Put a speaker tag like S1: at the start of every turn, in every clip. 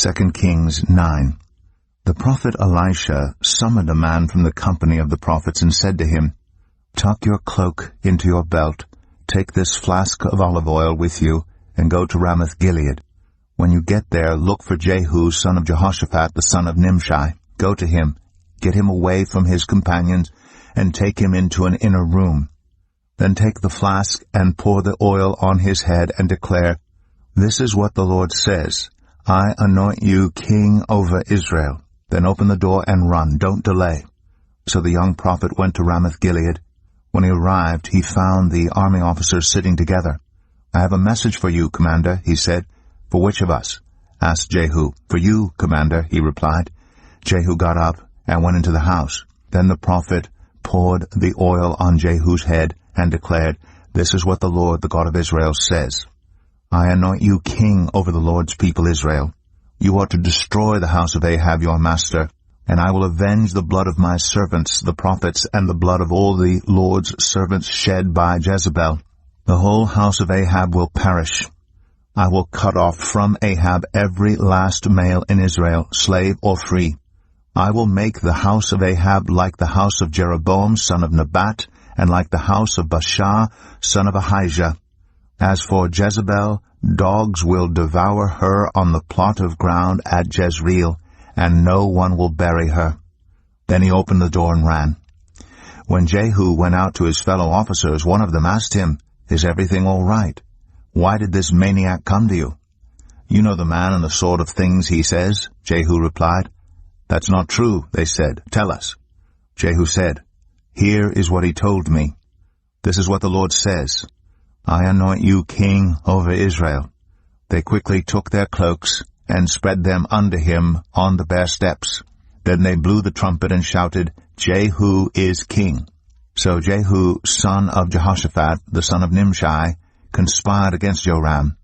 S1: 2 Kings 9. The prophet Elisha summoned a man from the company of the prophets and said to him, "Tuck your cloak into your belt, take this flask of olive oil with you, and go to Ramoth-Gilead. When you get there, look for Jehu, son of Jehoshaphat, the son of Nimshi. Go to him, get him away from his companions, and take him into an inner room. Then take the flask and pour the oil on his head and declare, 'This is what the Lord says, I anoint you king over Israel.' Then open the door and run, don't delay." So the young prophet went to Ramoth-Gilead. When he arrived, he found the army officers sitting together. "I have a message for you, Commander," he said. "For which of us?" asked Jehu. "For you, Commander," he replied. Jehu got up and went into the house. Then the prophet poured the oil on Jehu's head and declared, "This is what the Lord, the God of Israel, says. I anoint you king over the Lord's people Israel. You are to destroy the house of Ahab your master, and I will avenge the blood of my servants, the prophets, and the blood of all the Lord's servants shed by Jezebel. The whole house of Ahab will perish. I will cut off from Ahab every last male in Israel, slave or free. I will make the house of Ahab like the house of Jeroboam, son of Nebat, and like the house of Baasha, son of Ahijah. As for Jezebel, dogs will devour her on the plot of ground at Jezreel, and no one will bury her." Then he opened the door and ran. When Jehu went out to his fellow officers, one of them asked him, "Is everything all right? Why did this maniac come to you?" "You know the man and the sort of things he says," Jehu replied. "That's not true," they said. "Tell us." Jehu said, "Here is what he told me. This is what the Lord says. I anoint you king over Israel." They quickly took their cloaks and spread them under him on the bare steps. Then they blew the trumpet and shouted, "Jehu is king." So Jehu, son of Jehoshaphat, the son of Nimshi, conspired against Joram.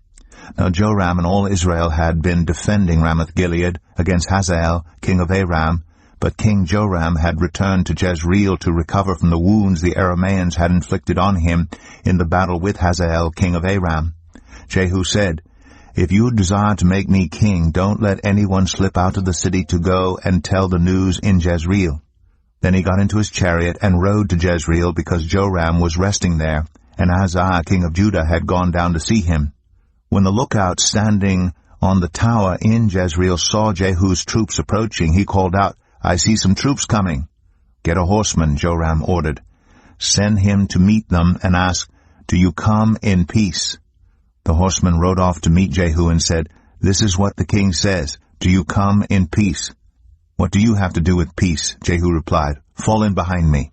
S1: Now Joram and all Israel had been defending Ramoth-Gilead against Hazael, king of Aram, but King Joram had returned to Jezreel to recover from the wounds the Arameans had inflicted on him in the battle with Hazael, king of Aram. Jehu said, "If you desire to make me king, don't let anyone slip out of the city to go and tell the news in Jezreel." Then he got into his chariot and rode to Jezreel because Joram was resting there, and Ahaziah, king of Judah, had gone down to see him. When the lookout standing on the tower in Jezreel saw Jehu's troops approaching, he called out, "I see some troops coming." "Get a horseman," Joram ordered. "Send him to meet them and ask, 'Do you come in peace?'" The horseman rode off to meet Jehu and said, "This is what the king says. Do you come in peace?" "What do you have to do with peace?" Jehu replied. "Fall in behind me."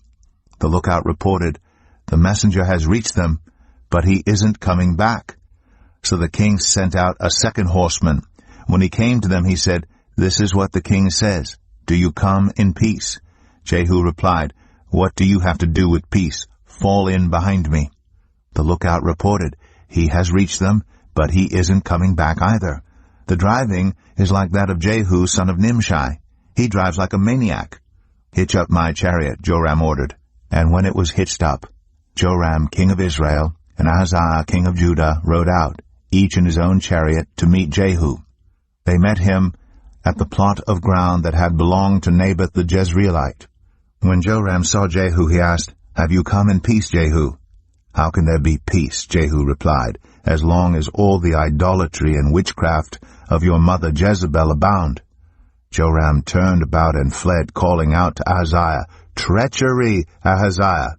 S1: The lookout reported, "The messenger has reached them, but he isn't coming back." So the king sent out a second horseman. When he came to them, he said, "This is what the king says. Do you come in peace?" Jehu replied, "What do you have to do with peace? Fall in behind me." The lookout reported, "He has reached them, but he isn't coming back either. The driving is like that of Jehu, son of Nimshi. He drives like a maniac." "Hitch up my chariot," Joram ordered. And when it was hitched up, Joram, king of Israel, and Ahaziah, king of Judah, rode out, each in his own chariot, to meet Jehu. They met him at the plot of ground that had belonged to Naboth the Jezreelite. When Joram saw Jehu, he asked, "Have you come in peace, Jehu?" "How can there be peace," Jehu replied, "as long as all the idolatry and witchcraft of your mother Jezebel abound?" Joram turned about and fled, calling out to Ahaziah, "Treachery, Ahaziah!"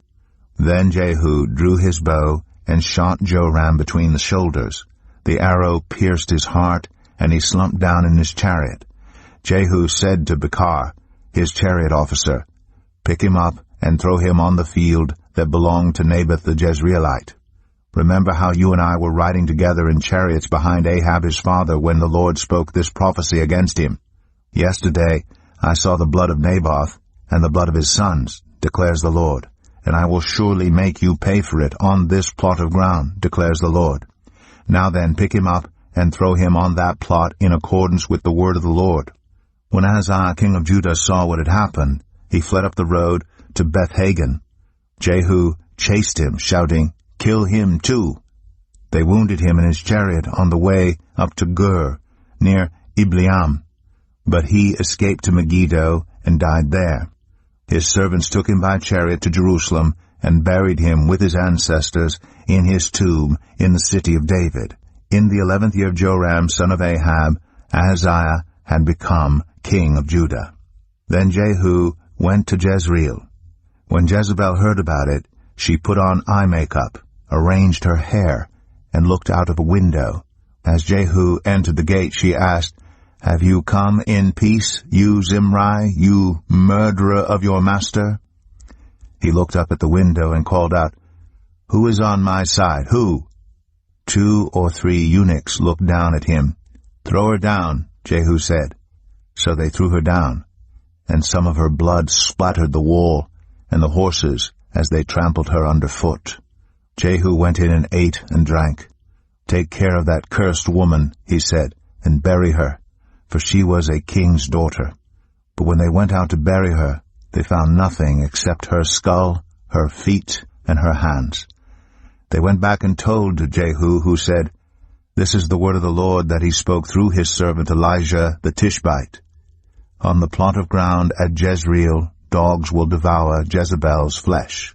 S1: Then Jehu drew his bow and shot Joram between the shoulders. The arrow pierced his heart, and he slumped down in his chariot. Jehu said to Bekar, his chariot officer, "Pick him up and throw him on the field that belonged to Naboth the Jezreelite. Remember how you and I were riding together in chariots behind Ahab his father when the Lord spoke this prophecy against him. Yesterday I saw the blood of Naboth and the blood of his sons, declares the Lord, and I will surely make you pay for it on this plot of ground, declares the Lord. Now then, pick him up and throw him on that plot in accordance with the word of the Lord." When Ahaziah king of Judah saw what had happened, he fled up the road to Beth-Hagan. Jehu chased him, shouting, "Kill him too!" They wounded him in his chariot on the way up to Gur, near Ibleam, but he escaped to Megiddo and died there. His servants took him by chariot to Jerusalem and buried him with his ancestors in his tomb in the city of David. In the 11th year of Joram, son of Ahab, Ahaziah had become king of Judah. Then Jehu went to Jezreel. When Jezebel heard about it, she put on eye makeup, arranged her hair, and looked out of a window. As Jehu entered the gate, she asked, "Have you come in peace, you Zimri, you murderer of your master?" He looked up at the window and called out, "Who is on my side? Who?" 2 or 3 eunuchs looked down at him. "Throw her down," Jehu said. So they threw her down, and some of her blood splattered the wall and the horses as they trampled her underfoot. Jehu went in and ate and drank. "Take care of that cursed woman," he said, "and bury her, for she was a king's daughter." But when they went out to bury her, they found nothing except her skull, her feet, and her hands. They went back and told Jehu, who said, "This is the word of the Lord that he spoke through his servant Elijah the Tishbite. On the plot of ground at Jezreel, dogs will devour Jezebel's flesh.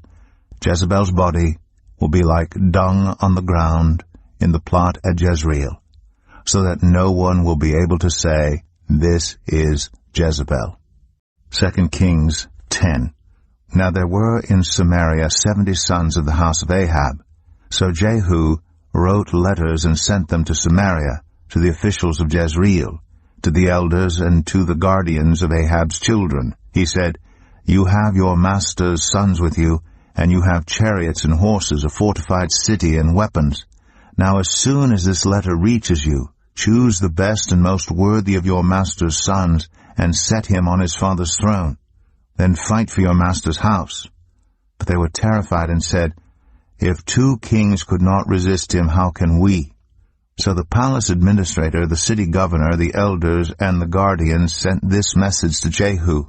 S1: Jezebel's body will be like dung on the ground in the plot at Jezreel, so that no one will be able to say, 'This is Jezebel.'" 2 Kings 10. Now there were in Samaria 70 sons of the house of Ahab. So Jehu wrote letters and sent them to Samaria, to the officials of Jezreel, to the elders and to the guardians of Ahab's children. He said, "You have your master's sons with you, and you have chariots and horses, a fortified city, and weapons. Now as soon as this letter reaches you, choose the best and most worthy of your master's sons, and set him on his father's throne. Then fight for your master's house." But they were terrified and said, "If 2 kings could not resist him, how can we?" So the palace administrator, the city governor, the elders, and the guardians sent this message to Jehu,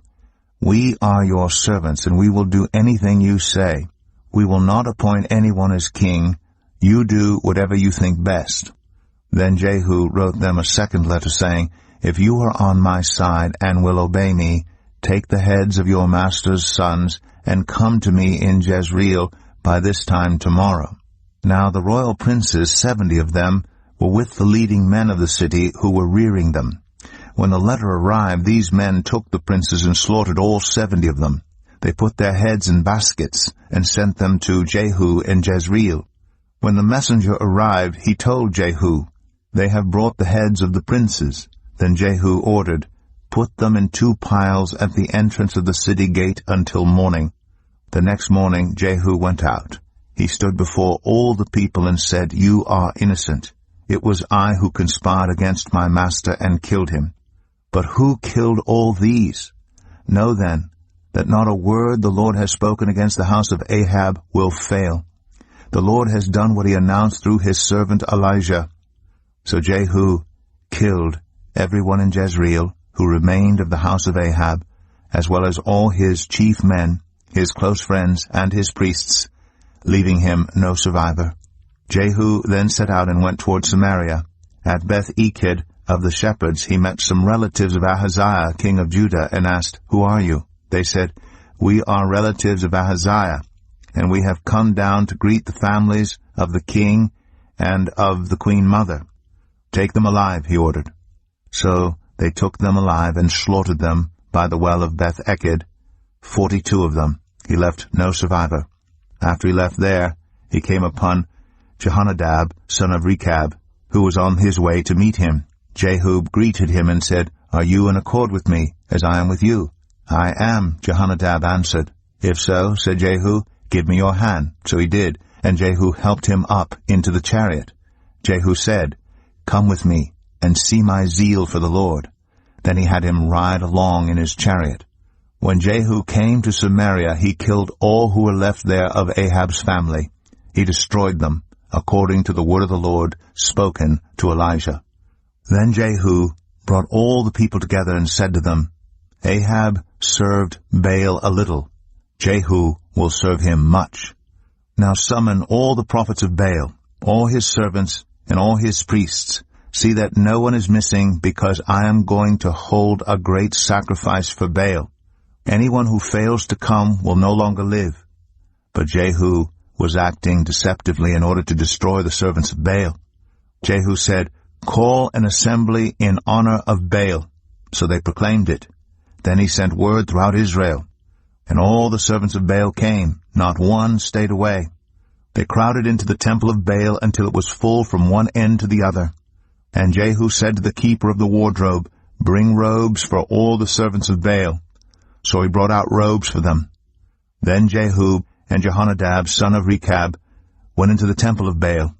S1: "We are your servants, and we will do anything you say. We will not appoint anyone as king. You do whatever you think best." Then Jehu wrote them a second letter, saying, "If you are on my side and will obey me, take the heads of your master's sons and come to me in Jezreel by this time tomorrow." Now the royal princes, 70 of them, were with the leading men of the city who were rearing them. When the letter arrived, these men took the princes and slaughtered all 70 of them. They put their heads in baskets and sent them to Jehu in Jezreel. When the messenger arrived, he told Jehu, "They have brought the heads of the princes." Then Jehu ordered, "Put them in 2 piles at the entrance of the city gate until morning." The next morning Jehu went out. He stood before all the people and said, "You are innocent. It was I who conspired against my master and killed him. But who killed all these? Know then that not a word the Lord has spoken against the house of Ahab will fail. The Lord has done what he announced through his servant Elijah." So Jehu killed everyone in Jezreel who remained of the house of Ahab, as well as all his chief men, his close friends, and his priests, leaving him no survivor. Jehu then set out and went toward Samaria. At Beth-Eked of the shepherds he met some relatives of Ahaziah, king of Judah, and asked, "Who are you?" They said, "We are relatives of Ahaziah, and we have come down to greet the families of the king and of the queen mother." "Take them alive," he ordered. So they took them alive and slaughtered them by the well of Beth-Eked, 42 of them. He left no survivor. After he left there, he came upon Jehonadab, son of Rechab, who was on his way to meet him. Jehu greeted him and said, "Are you in accord with me, as I am with you?" "I am," Jehonadab answered. "If so," said Jehu, "give me your hand." So he did, and Jehu helped him up into the chariot. Jehu said, "Come with me, and see my zeal for the Lord." Then he had him ride along in his chariot. When Jehu came to Samaria, he killed all who were left there of Ahab's family. He destroyed them, according to the word of the Lord spoken to Elijah. Then Jehu brought all the people together and said to them, "Ahab served Baal a little. Jehu will serve him much. Now summon all the prophets of Baal, all his servants and all his priests, See that no one is missing, because I am going to hold a great sacrifice for Baal. Anyone who fails to come will no longer live." But Jehu was acting deceptively in order to destroy the servants of Baal. Jehu said, "Call an assembly in honor of Baal." So they proclaimed it. Then he sent word throughout Israel. And all the servants of Baal came, not one stayed away. They crowded into the temple of Baal until it was full from one end to the other. And Jehu said to the keeper of the wardrobe, "Bring robes for all the servants of Baal." So he brought out robes for them. Then Jehu and Jehonadab, son of Rechab, went into the temple of Baal.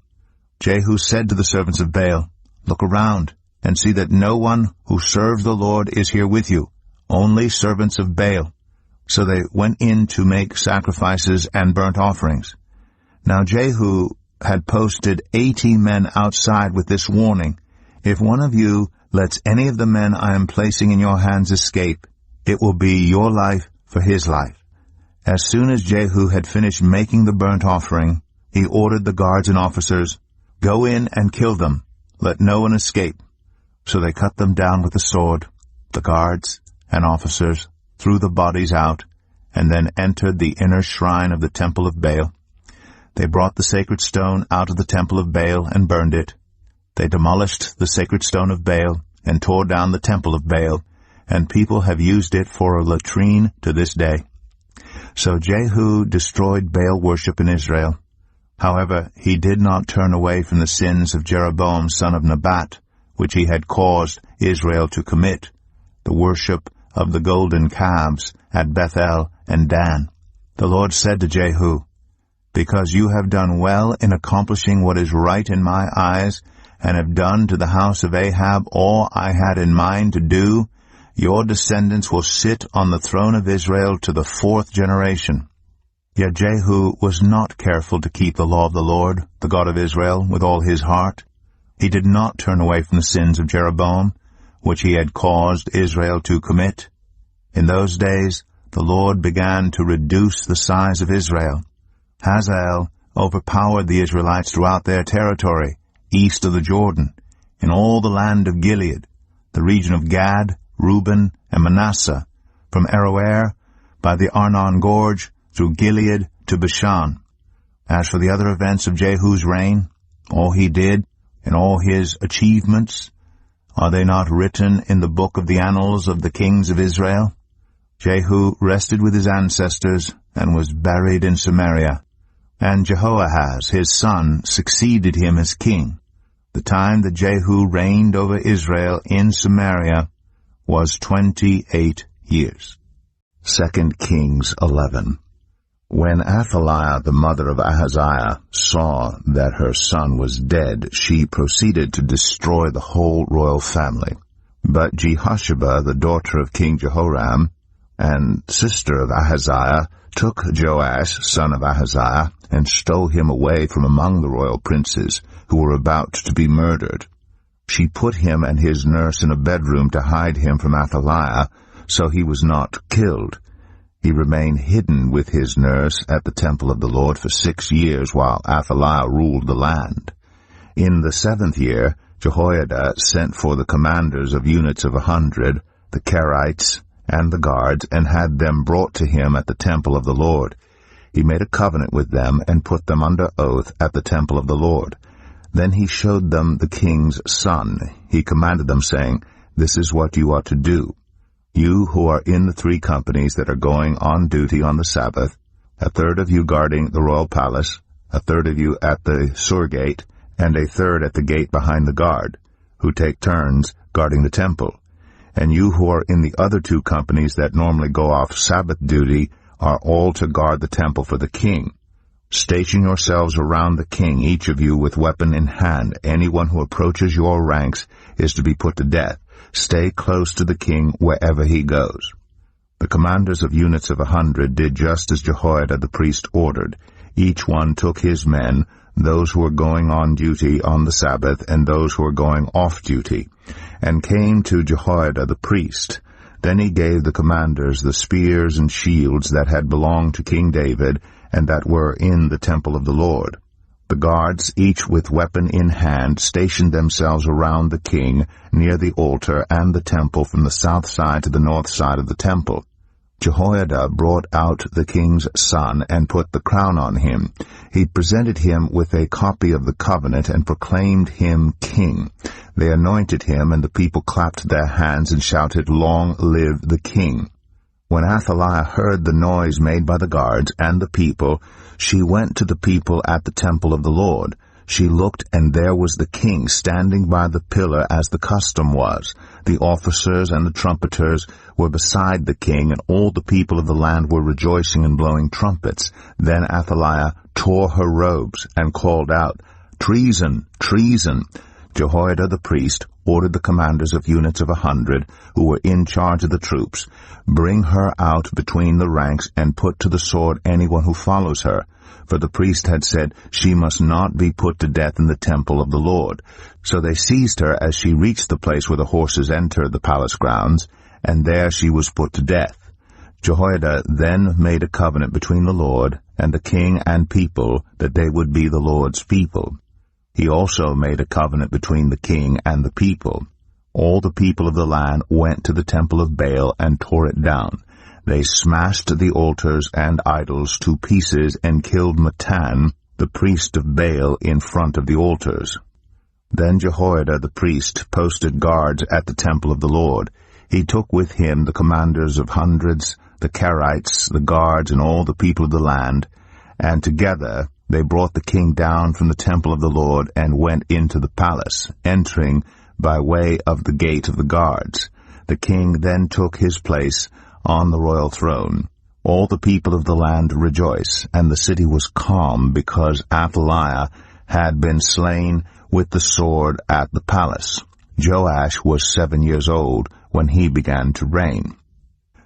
S1: Jehu said to the servants of Baal, "Look around, and see that no one who serves the Lord is here with you, only servants of Baal." So they went in to make sacrifices and burnt offerings. Now Jehu had posted 80 men outside with this warning, "If one of you lets any of the men I am placing in your hands escape, it will be your life for his life." As soon as Jehu had finished making the burnt offering, he ordered the guards and officers, "Go in and kill them. Let no one escape." So they cut them down with the sword. The guards and officers threw the bodies out, and then entered the inner shrine of the temple of Baal. They brought the sacred stone out of the temple of Baal and burned it. They demolished the sacred stone of Baal and tore down the temple of Baal, and people have used it for a latrine to this day. So Jehu destroyed Baal worship in Israel. However, he did not turn away from the sins of Jeroboam son of Nebat, which he had caused Israel to commit, the worship of the golden calves at Bethel and Dan. The Lord said to Jehu, "Because you have done well in accomplishing what is right in my eyes, and have done to the house of Ahab all I had in mind to do, your descendants will sit on the throne of Israel to the 4th generation." Yet Jehu was not careful to keep the law of the Lord, the God of Israel, with all his heart. He did not turn away from the sins of Jeroboam, which he had caused Israel to commit. In those days the Lord began to reduce the size of Israel. Hazael overpowered the Israelites throughout their territory, east of the Jordan, in all the land of Gilead, the region of Gad, Reuben, and Manasseh, from Aroer by the Arnon Gorge through Gilead to Bashan. As for the other events of Jehu's reign, all he did, and all his achievements, are they not written in the book of the annals of the kings of Israel? Jehu rested with his ancestors and was buried in Samaria, and Jehoahaz his son succeeded him as king. The time that Jehu reigned over Israel in Samaria was 28 years. 2 Kings 11. When Athaliah, the mother of Ahaziah, saw that her son was dead, she proceeded to destroy the whole royal family. But Jehosheba, the daughter of King Jehoram, and sister of Ahaziah, took Joash, son of Ahaziah, and stole him away from among the royal princes, who were about to be murdered. She put him and his nurse in a bedroom to hide him from Athaliah, so he was not killed. He remained hidden with his nurse at the temple of the Lord for 6 years, while Athaliah ruled the land. In the 7th year, Jehoiada sent for the commanders of units of 100, the Kerites, and the guards, and had them brought to him at the temple of the Lord. He made a covenant with them, and put them under oath at the temple of the Lord. Then he showed them the king's son. He commanded them, saying, "This is what you are to do. You who are in the 3 companies that are going on duty on the Sabbath, a third of you guarding the royal palace, a third of you at the Sur gate, and a third at the gate behind the guard, who take turns guarding the temple. And you who are in the other 2 companies that normally go off Sabbath duty are all to guard the temple for the king. Station yourselves around the king, each of you with weapon in hand. Anyone who approaches your ranks is to be put to death. Stay close to the king wherever he goes." The commanders of units of 100 did just as Jehoiada the priest ordered. Each one took his men, those who were going on duty on the Sabbath and those who were going off duty, and came to Jehoiada the priest. Then he gave the commanders the spears and shields that had belonged to King David and that were in the temple of the Lord. The guards, each with weapon in hand, stationed themselves around the king, near the altar and the temple, from the south side to the north side of the temple. Jehoiada brought out the king's son and put the crown on him. He presented him with a copy of the covenant and proclaimed him king. They anointed him, and the people clapped their hands and shouted, "Long live the king!" When Athaliah heard the noise made by the guards and the people, she went to the people at the temple of the Lord. She looked, and there was the king standing by the pillar as the custom was. The officers and the trumpeters were beside the king, and all the people of the land were rejoicing and blowing trumpets. Then Athaliah tore her robes and called out, "Treason! Treason!" Jehoiada the priest ordered the commanders of units of 100, who were in charge of the troops, "Bring her out between the ranks and put to the sword anyone who follows her." For the priest had said, "She must not be put to death in the temple of the Lord." So they seized her as she reached the place where the horses enter the palace grounds, and there she was put to death. Jehoiada then made a covenant between the Lord and the king and people, that they would be the Lord's people. He also made a covenant between the king and the people. All the people of the land went to the temple of Baal and tore it down. They smashed the altars and idols to pieces and killed Mattan, the priest of Baal, in front of the altars. Then Jehoiada the priest posted guards at the temple of the Lord. He took with him the commanders of hundreds, the Kerites, the guards, and all the people of the land, and together they brought the king down from the temple of the Lord and went into the palace, entering by way of the gate of the guards. The king then took his place on the royal throne. All the people of the land rejoiced, and the city was calm, because Athaliah had been slain with the sword at the palace. Joash was 7 years old when he began to reign.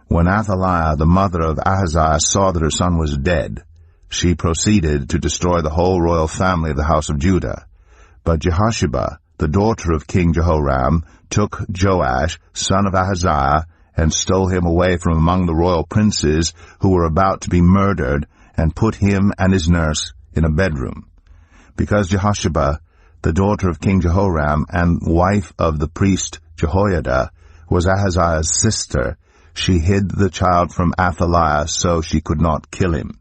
S1: When Athaliah, the mother of Ahaziah, saw that her son was dead, she proceeded to destroy the whole royal family of the house of Judah. But Jehosheba, the daughter of King Jehoram, took Joash, son of Ahaziah, and stole him away from among the royal princes who were about to be murdered, and put him and his nurse in a bedroom. Because Jehosheba, the daughter of King Jehoram and wife of the priest Jehoiada, was Ahaziah's sister, she hid the child from Athaliah so she could not kill him.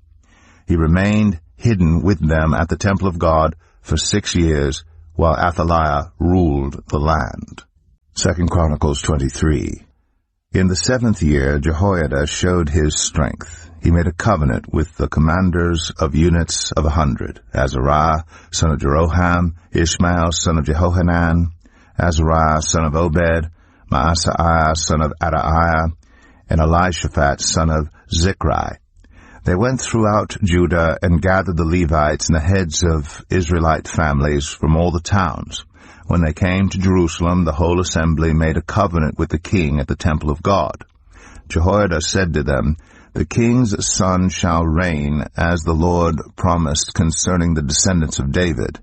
S1: He remained hidden with them at the temple of God for 6 years, while Athaliah ruled the land. 2 Chronicles 23. In the 7th year, Jehoiada showed his strength. He made a covenant with the commanders of units of 100, Azariah, son of Jeroham, Ishmael, son of Jehohanan, Azariah, son of Obed, Maaseiah, son of Adaiah, and Elishaphat, son of Zichri. They went throughout Judah and gathered the Levites and the heads of Israelite families from all the towns. When they came to Jerusalem, the whole assembly made a covenant with the king at the temple of God. Jehoiada said to them, "The king's son shall reign, as the Lord promised concerning the descendants of David.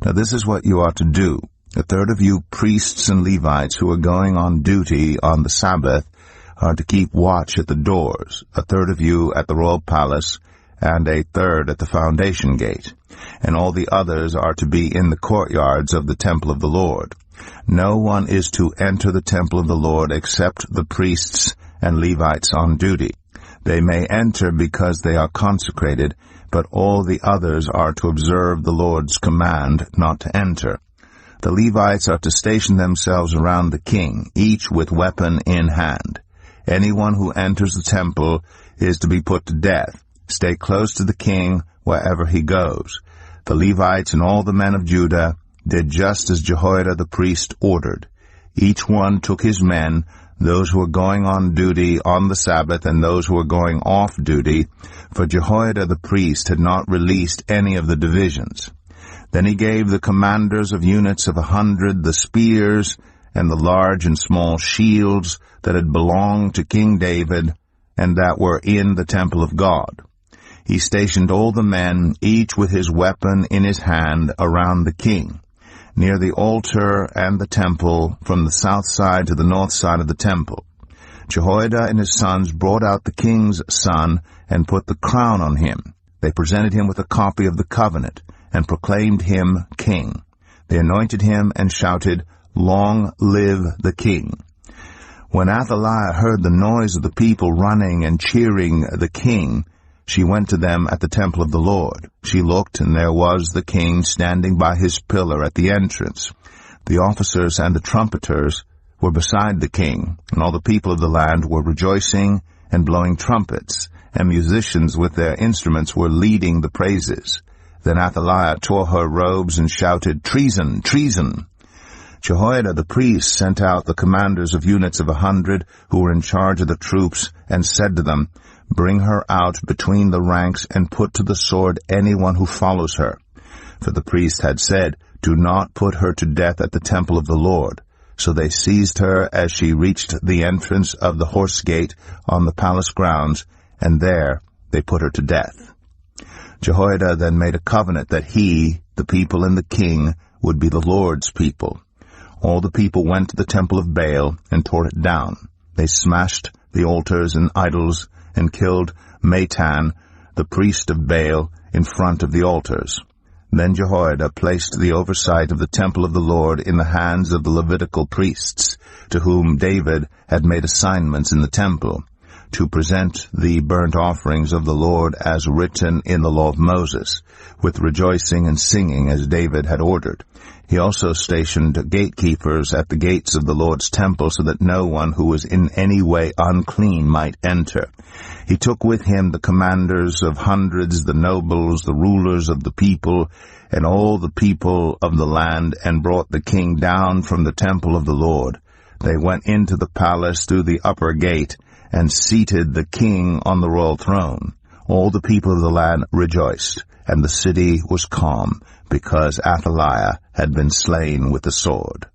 S1: Now this is what you are to do. A third of you priests and Levites who are going on duty on the Sabbath are to keep watch at the doors, a third of you at the royal palace, and a third at the foundation gate, and all the others are to be in the courtyards of the temple of the Lord. No one is to enter the temple of the Lord except the priests and Levites on duty. They may enter because they are consecrated, but all the others are to observe the Lord's command not to enter. The Levites are to station themselves around the king, each with weapon in hand. Anyone who enters the temple is to be put to death. Stay close to the king wherever he goes." The Levites and all the men of Judah did just as Jehoiada the priest ordered. Each one took his men, those who were going on duty on the Sabbath and those who were going off duty, for Jehoiada the priest had not released any of the divisions. Then he gave the commanders of units of 100 the spears and the large and small shields that had belonged to King David and that were in the temple of God. He stationed all the men, each with his weapon in his hand, around the king, near the altar and the temple, from the south side to the north side of the temple. Jehoiada and his sons brought out the king's son and put the crown on him. They presented him with a copy of the covenant, and proclaimed him king. They anointed him and shouted, "Long live the king!" When Athaliah heard the noise of the people running and cheering the king, she went to them at the temple of the Lord. She looked, and there was the king standing by his pillar at the entrance. The officers and the trumpeters were beside the king, and all the people of the land were rejoicing and blowing trumpets, and musicians with their instruments were leading the praises. Then Athaliah tore her robes and shouted, "Treason! Treason!" Jehoiada the priest sent out the commanders of units of 100 who were in charge of the troops, and said to them, "Bring her out between the ranks and put to the sword anyone who follows her." For the priest had said, "Do not put her to death at the temple of the Lord." So they seized her as she reached the entrance of the horse gate on the palace grounds, and there they put her to death. Jehoiada then made a covenant that he, the people, and the king would be the Lord's people. All the people went to the temple of Baal and tore it down. They smashed the altars and idols and killed Matan, the priest of Baal, in front of the altars. Then Jehoiada placed the oversight of the temple of the Lord in the hands of the Levitical priests, to whom David had made assignments in the temple, to present the burnt offerings of the Lord as written in the law of Moses, with rejoicing and singing as David had ordered. He also stationed gatekeepers at the gates of the Lord's temple, so that no one who was in any way unclean might enter. He took with him the commanders of hundreds, the nobles, the rulers of the people, and all the people of the land, and brought the king down from the temple of the Lord. They went into the palace through the upper gate, and seated the king on the royal throne. All the people of the land rejoiced, and the city was calm, because Athaliah had been slain with the sword.